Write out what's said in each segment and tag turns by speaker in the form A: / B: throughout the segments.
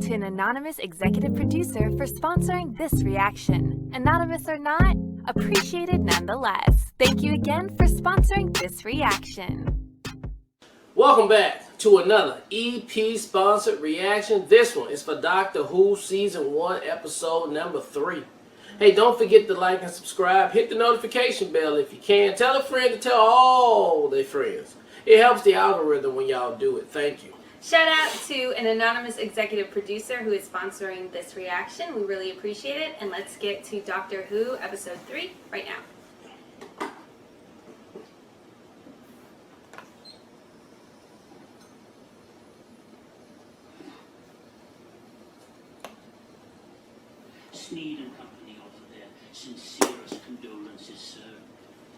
A: to an anonymous executive producer for sponsoring this reaction. Anonymous or not, appreciated nonetheless. Thank you again for sponsoring this reaction.
B: Welcome back to another EP sponsored reaction. This one is for Doctor Who Season 1 Episode number 3. Hey, don't forget to like and subscribe. Hit the notification bell if you can. Tell a friend to tell all their friends. It helps the algorithm when y'all do it. Thank you.
C: Shout out to an anonymous executive producer who is sponsoring this reaction. We really appreciate it. And let's get to Doctor Who Episode 3 right now.
D: Sneed and Company offer their sincerest condolences, sir,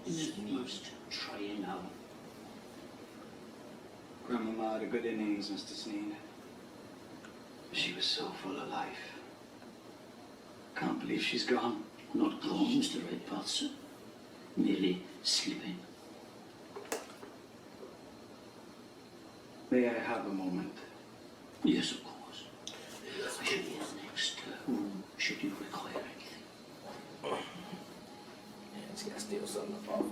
D: in this most trying hour.
E: Grandmama had a good innings, Mr. Sneed. She was so full of life. Can't believe she's gone.
D: Not gone, Mr. Redpath, sir. Merely sleeping.
E: May I have a moment?
D: Yes, of course. I shall be in the next room, should you require anything.
B: Yeah, just gotta steal something off of it.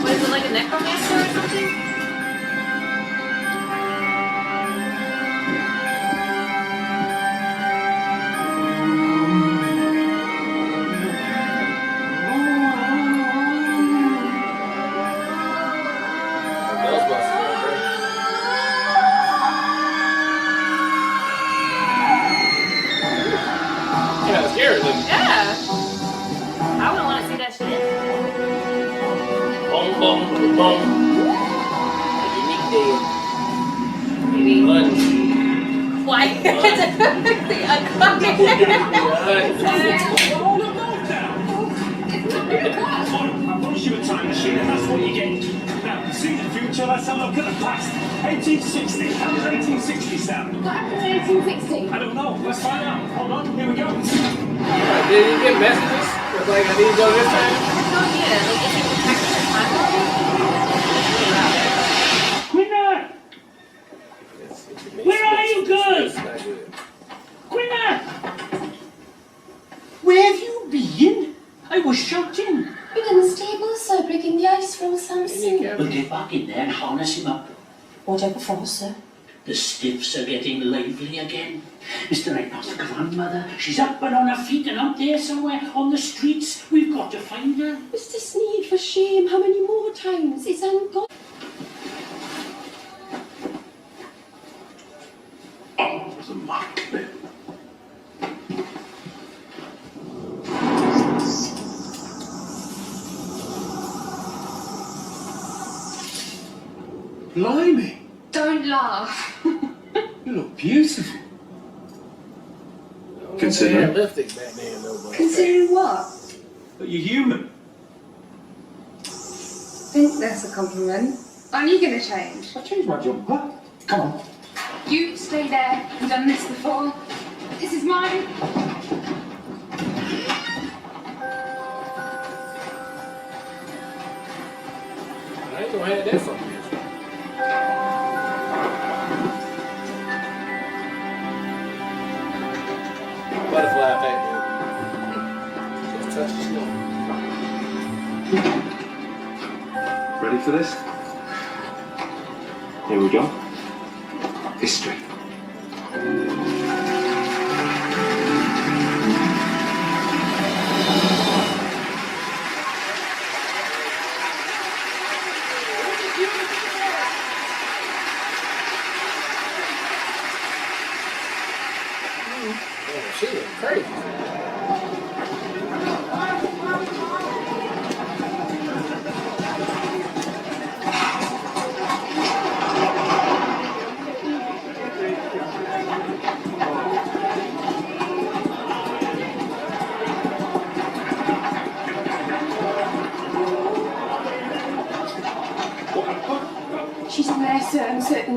C: Was it like a necromancer or something?
B: Yeah, it's scary looking.
C: Yeah. I wouldn't want to see that shit.
B: Boom, boom, boom. Unique dead.
C: Maybe.
B: Unquiet.
C: Quiet. The
F: I promise you a time machine, and that's what you get. Now, see the future, let's have a look at the past. 1860. How does 1860 sound?
G: What happened in 1860?
F: I don't know. Let's find out. Hold on, here we go.
B: Did you get messages? It's like, I need to go this time?
C: No idea. Like, is he protecting the timeline?
F: Quinna! Where are you, girl?
B: It's not good.
F: Quinna!
D: Where have you been? I was shouting.
G: Been in the stable, sir, breaking the ice from Samson.
D: We'll get back in there and harness him up.
G: Whatever for, sir.
D: The stiffs are getting lively again. Mr. Redpath's grandmother, she's up and on her feet and out there somewhere on the streets. We've got to find her.
G: Mr. Sneed, for shame, how many more times? It's ungodly.
F: Oh, the monkey.
E: Blimey!
G: Don't laugh.
E: You look beautiful.
B: Consider
E: Consider.
B: lipstick back then, though, but
G: Considering what?
E: But you're human.
G: Think that's a compliment. Aren't you going to change?
E: I changed my jumper. Come on.
G: You stay there. We've done this before. This is mine.
B: I ain't gonna have that fucking bitch. Butterfly effect, dude. Just touch the snow.
E: Ready for this? Here we go. History.
B: Oh, she was crazy.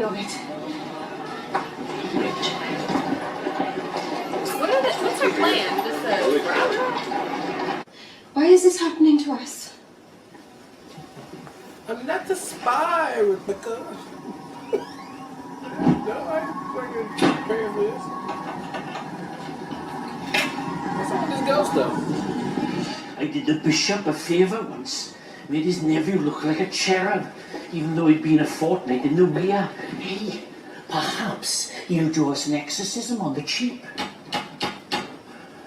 G: know it.
C: What's her plan? Just to grab her?
G: Why is this happening to us?
B: I'm not the spy, Rebecca. No, I fucking prepare for this. What's up with this ghost stuff?
D: I did the bishop a favour once. Made his nephew look like a cherub, even though he'd been a fortnight in the weir. Hey, perhaps he'll do us an exorcism on the cheap.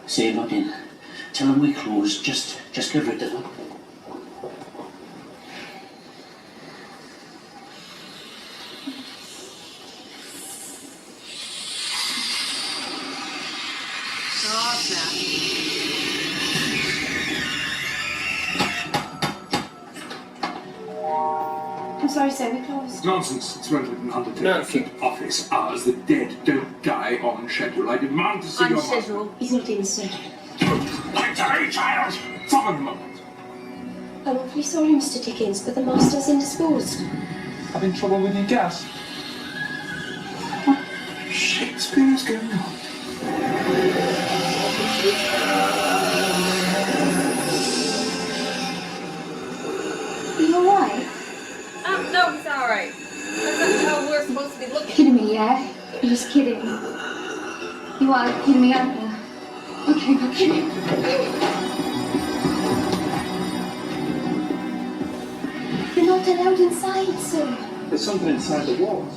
D: Say nothing. Tell him we closed. Just get rid of him.
C: Oh, snap.
G: I'm sorry, sir, we closed.
F: Nonsense. It's relative and undertaking.
B: Nonsense.
F: Keep office hours. The dead don't die on schedule. I demand to see
C: On
F: your
C: schedule.
G: He's not in, sir.
F: Like to me, child. From a moment.
G: I'm awfully sorry, Mr. Dickens, but the master's indisposed.
F: Having trouble with your gas? What Shakespeare's going on?
G: Are you alright?
C: No, he's not alright. That's not how we're supposed to be looking.
G: Kidding me, yeah? You're just kidding. You are kidding me, aren't you? Okay, not kidding. You're not allowed inside, sir.
F: There's something inside the walls.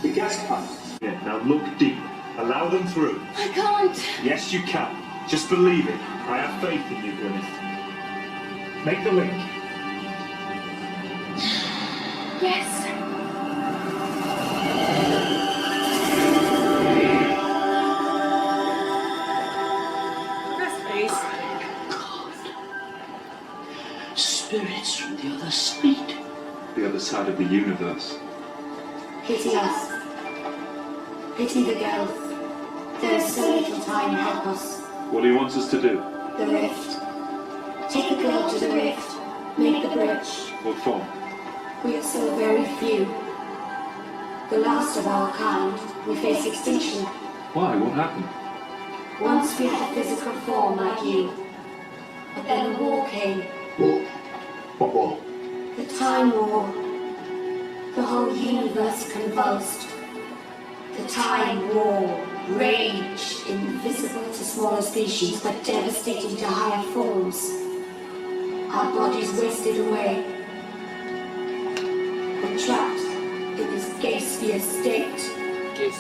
F: The gas pipe.
H: Yeah, now look deep. Allow them through.
G: I can't.
H: Yes, you can. Just believe it. I have faith in you, Gwyneth. Make the link.
G: Yes.
D: Spirits from the other side.
H: The other side of the universe.
G: Pity us. Pity the Gelth. There is so little time, help us.
H: What do you want us to do?
G: The rift. Take the girl to the rift. Make the bridge.
H: What for?
G: We are so very few. The last of our kind. We face extinction.
H: Why? What happened?
G: Once we had a physical form like you. But then a war came.
H: What war?
G: The Time War. The whole universe convulsed. The Time War raged, invisible to smaller species, but devastating to higher forms. Our bodies wasted away. We're trapped in this gaseous state.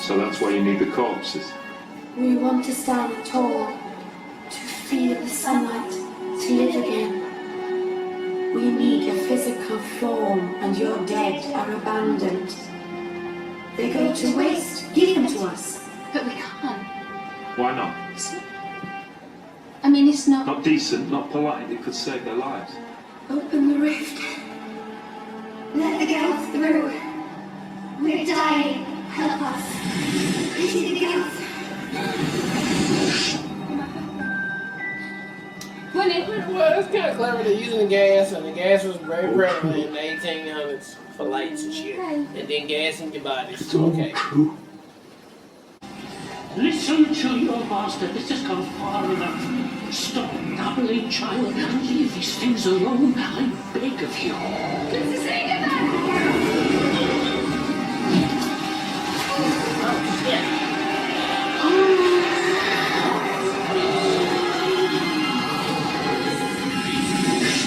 H: So that's why you need the corpses.
G: We want to stand tall, to feel the sunlight, to live again. We need a physical form, and your dead are abandoned. They go to waste. Give them to us. But we can't.
H: Why not?
G: I mean, it's not.
H: Not decent, not polite. It could save their lives.
G: Open the rift. Let the Gelth through. We're dying. Help us. Pity the Gelth.
B: Well, it's kind of clever. They're using the gas, and the gas was very prevalent in the 1800s for lights and shit. And then gas in your bodies. Okay.
D: Listen to your master. This has gone far enough. Stop dabbling, child, and leave these things alone. I beg of you.
C: I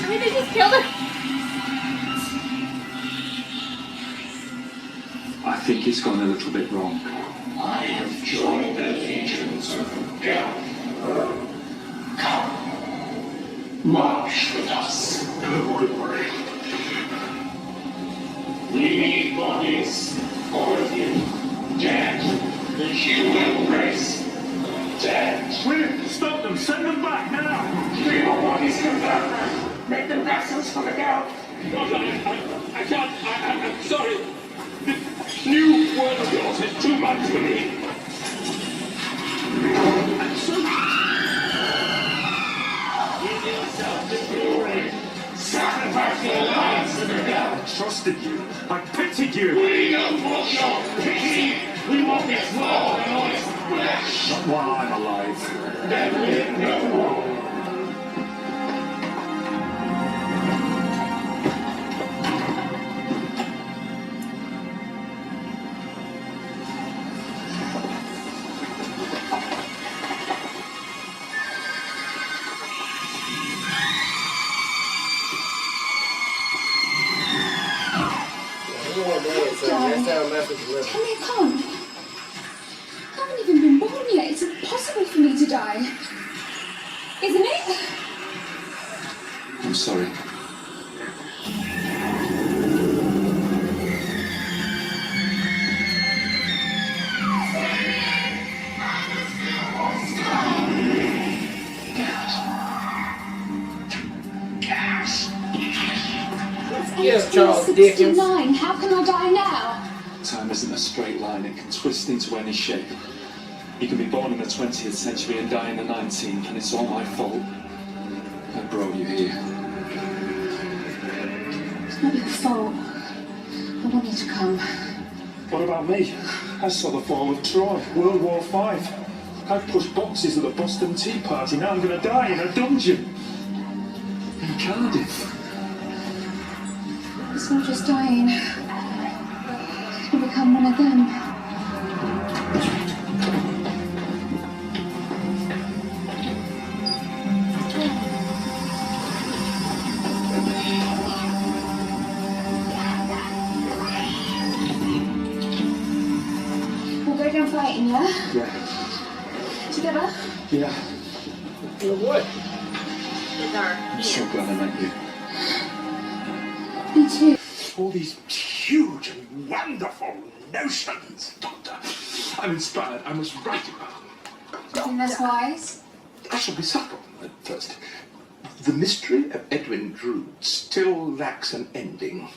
C: mean, they just killed her.
H: I think it's gone a little bit wrong.
D: I have joined the legions of Gelth. Come, march with us. Don't worry. We need bodies, all of you, dead. The human race, dead.
H: Will, stop them! Send them back now!
D: Do your bodies confirmed. Make them vessels for the Gelth.
F: I can't. I'm sorry. This new world of yours is too much for me. I'm so.
D: Give yourself to glory. Sacrifice your life.
H: trusted you. I pitied you.
F: We don't want your pity. We want this more than honest flesh.
H: Not while I'm alive.
F: Then live no more.
G: Tell me I can't. I haven't even been born yet. It's impossible for me to die. Isn't it?
E: I'm sorry.
B: Yes, Charles Dickens.
G: 69. How can I die now?
E: Time isn't a straight line. It can twist into any shape. You can be born in the 20th century and die in the 19th, and it's all my fault. I brought you here.
G: It's not your fault. I want you to come.
H: What about me? I saw the fall of Troy, World War V. I pushed boxes at the Boston Tea Party. Now I'm going to die in a dungeon.
E: In Cardiff.
G: It's not just dying. You'll become one of them. We'll go down fighting, yeah?
E: Yeah.
G: Together?
E: Yeah.
B: What?
C: With our
E: I'm so
C: hands.
E: glad I met you.
G: Me too.
H: All these huge and wonderful notions, Doctor. I'm inspired. I must write about them.
G: Do you think that's wise?
I: I shall be subtle at first. The mystery of Edwin Drood still lacks an ending.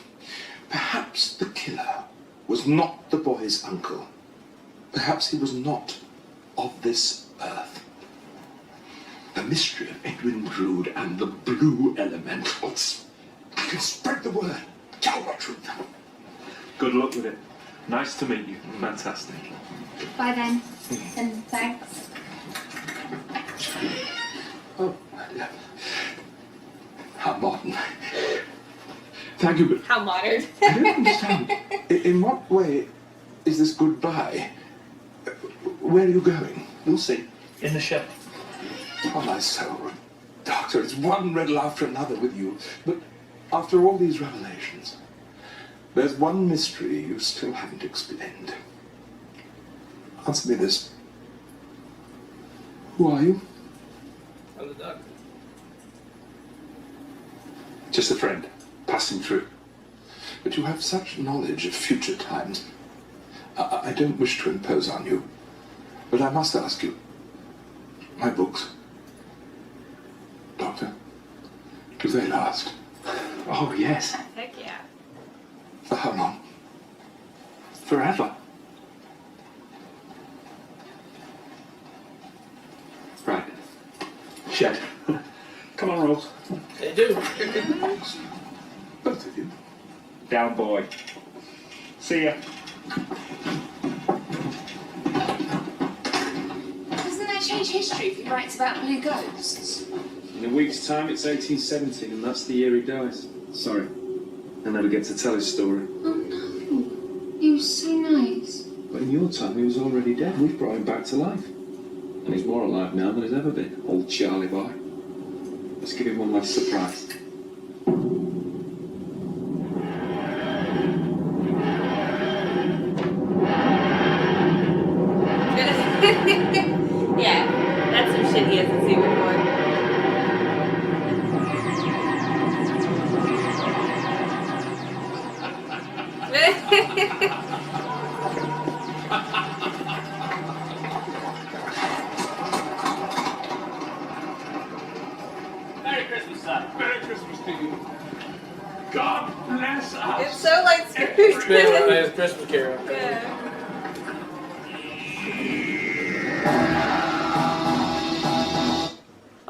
I: Perhaps the killer was not the boy's uncle. Perhaps he was not of this earth. The mystery of Edwin Drood and the blue elementals. I can spread the word. Tell the truth.
H: Good luck with it. Nice to meet you. Fantastic.
G: Bye then. And thanks.
I: Oh, yeah. How modern. Thank you, but
C: How modern.
I: I don't understand. In what way is this goodbye? Where are you going? We'll see.
H: In the shed.
I: Oh, my soul. Doctor, it's one riddle after another with you. But after all these revelations, there's one mystery you still haven't explained. Answer me this. Who are you?
B: I'm the doctor.
I: Just a friend, passing through. But you have such knowledge of future times. I don't wish to impose on you, but I must ask you. My books, Doctor, do they last?
H: Oh, yes.
C: Heck yeah.
I: For how long?
H: Forever.
E: Right. Shed.
H: Come on, Rose.
B: They do.
I: Both of you.
H: Down, boy. See ya.
G: Doesn't that change history if he writes about blue ghosts?
E: In a week's time, it's 1817, and that's the year he dies. Sorry. I never get to tell his story.
G: Oh no. He was so nice.
E: But in your time, he was already dead. We've brought him back to life. And he's more alive now than he's ever been. Old Charlie boy. Let's give him one last surprise.
C: Yeah, that's some shit he hasn't seen before.
F: Merry Christmas, son. Merry Christmas to you. God bless us.
C: It's so like Scrooge.
B: It's Christmas Carol.
C: Yeah.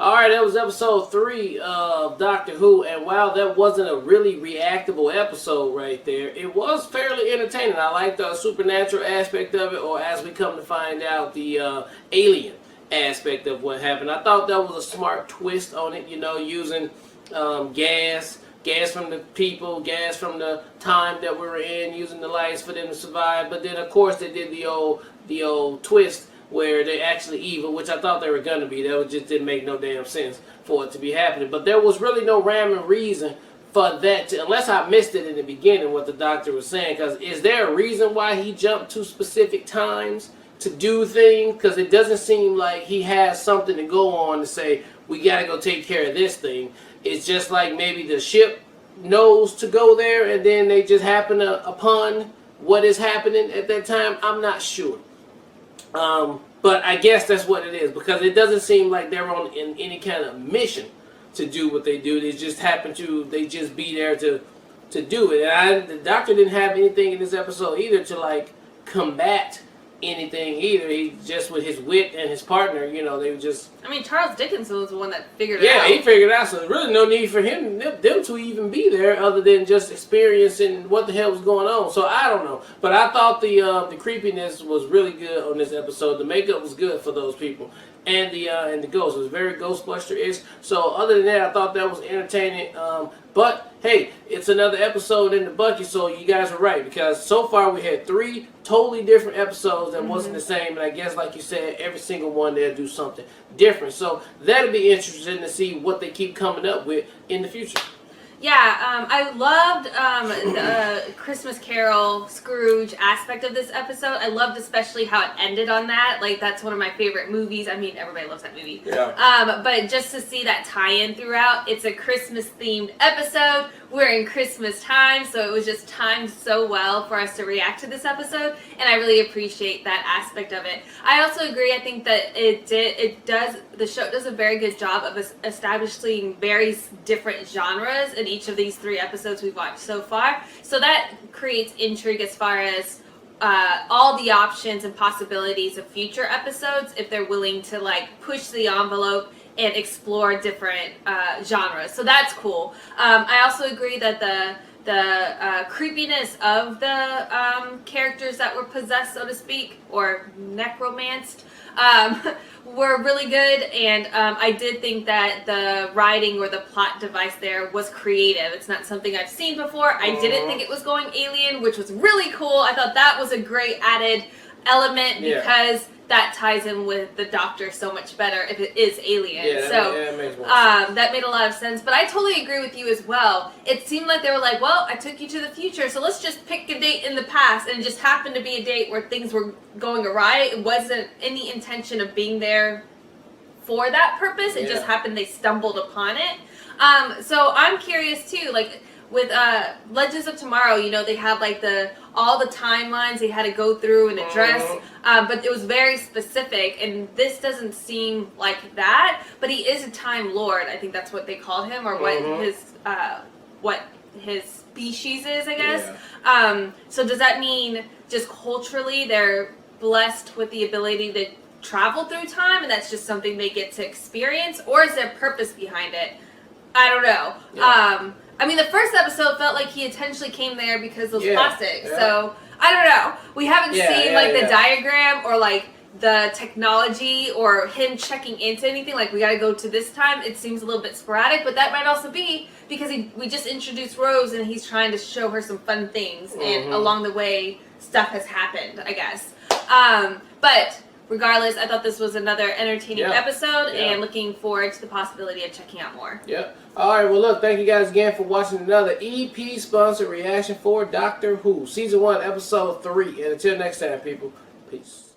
B: Alright, that was episode 3 of Doctor Who, and while that wasn't a really reactable episode right there, it was fairly entertaining. I liked the supernatural aspect of it, or as we come to find out, the alien aspect of what happened. I thought that was a smart twist on it, you know, using gas from the people, gas from the time that we were in, using the lights for them to survive. But then, of course, they did the old twist where they're actually evil, which I thought they were going to be. That just didn't make no damn sense for it to be happening. But there was really no rhyme and reason for that, unless I missed it in the beginning, what the doctor was saying. Because is there a reason why he jumped to specific times to do things? Because it doesn't seem like he has something to go on to say, we got to go take care of this thing. It's just like maybe the ship knows to go there, and then they just happen upon what is happening at that time. I'm not sure. But I guess that's what it is, because it doesn't seem like they're on in any kind of mission to do what they do. They just happen to, they just be there to do it. And the doctor didn't have anything in this episode either to like combat anything either. He just, with his wit and his partner, you know, they were just...
C: I mean, Charles Dickinson was the one that figured it out.
B: Yeah, he figured it out, so there's really no need for them to even be there other than just experiencing what the hell was going on. So I don't know. But I thought the creepiness was really good on this episode. The makeup was good for those people. And the ghost was very Ghostbuster-ish. So other than that, I thought that was entertaining. But hey, it's another episode in the bucket, so you guys are right, because so far we had 3 totally different episodes that wasn't the same, and I guess, like you said, every single one they'll do something different. So that'll be interesting to see what they keep coming up with in the future.
C: Yeah, I loved the Christmas Carol Scrooge aspect of this episode. I loved especially how it ended on that. Like, that's one of my favorite movies. I mean, everybody loves that movie.
B: Yeah.
C: But just to see that tie-in throughout, it's a Christmas-themed episode. We're in Christmas time, so it was just timed so well for us to react to this episode, and I really appreciate that aspect of it. I also agree. I think that the show does a very good job of establishing very different genres in each of these 3 episodes we've watched so far. So that creates intrigue as far as all the options and possibilities of future episodes if they're willing to like push the envelope and explore different genres. So that's cool. I also agree that the creepiness of the characters that were possessed, so to speak, or necromanced, were really good, and I did think that the writing or the plot device there was creative. It's not something I've seen before. I didn't think it was going alien, which was really cool. I thought that was a great added element because that ties in with the Doctor so much better if it is alien.
B: Yeah, that makes more sense.
C: That made a lot of sense. But I totally agree with you as well. It seemed like they were like, well, I took you to the future, so let's just pick a date in the past. And it just happened to be a date where things were going awry. It wasn't any intention of being there for that purpose. It just happened they stumbled upon it. So I'm curious too, like with Legends of Tomorrow, you know, they have like all the timelines they had to go through and address, but it was very specific, and this doesn't seem like that. But he is a Time Lord. I think that's what they called him, or what his species is, I guess. Yeah. So does that mean just culturally they're blessed with the ability to travel through time, and that's just something they get to experience, or is there purpose behind it? I don't know. Yeah. I mean, the first episode felt like he intentionally came there because of plastic. Yeah. So, I don't know. We haven't seen, the diagram or, the technology or him checking into anything. Like, we got to go to this time. It seems a little bit sporadic, but that might also be because we just introduced Rose and he's trying to show her some fun things. And along the way, stuff has happened, I guess. But regardless, I thought this was another entertaining episode and looking forward to the possibility of checking out more.
B: Yeah. Alright, well look, thank you guys again for watching another EP sponsored reaction for Doctor Who. Season 1, Episode 3. And until next time, people, peace.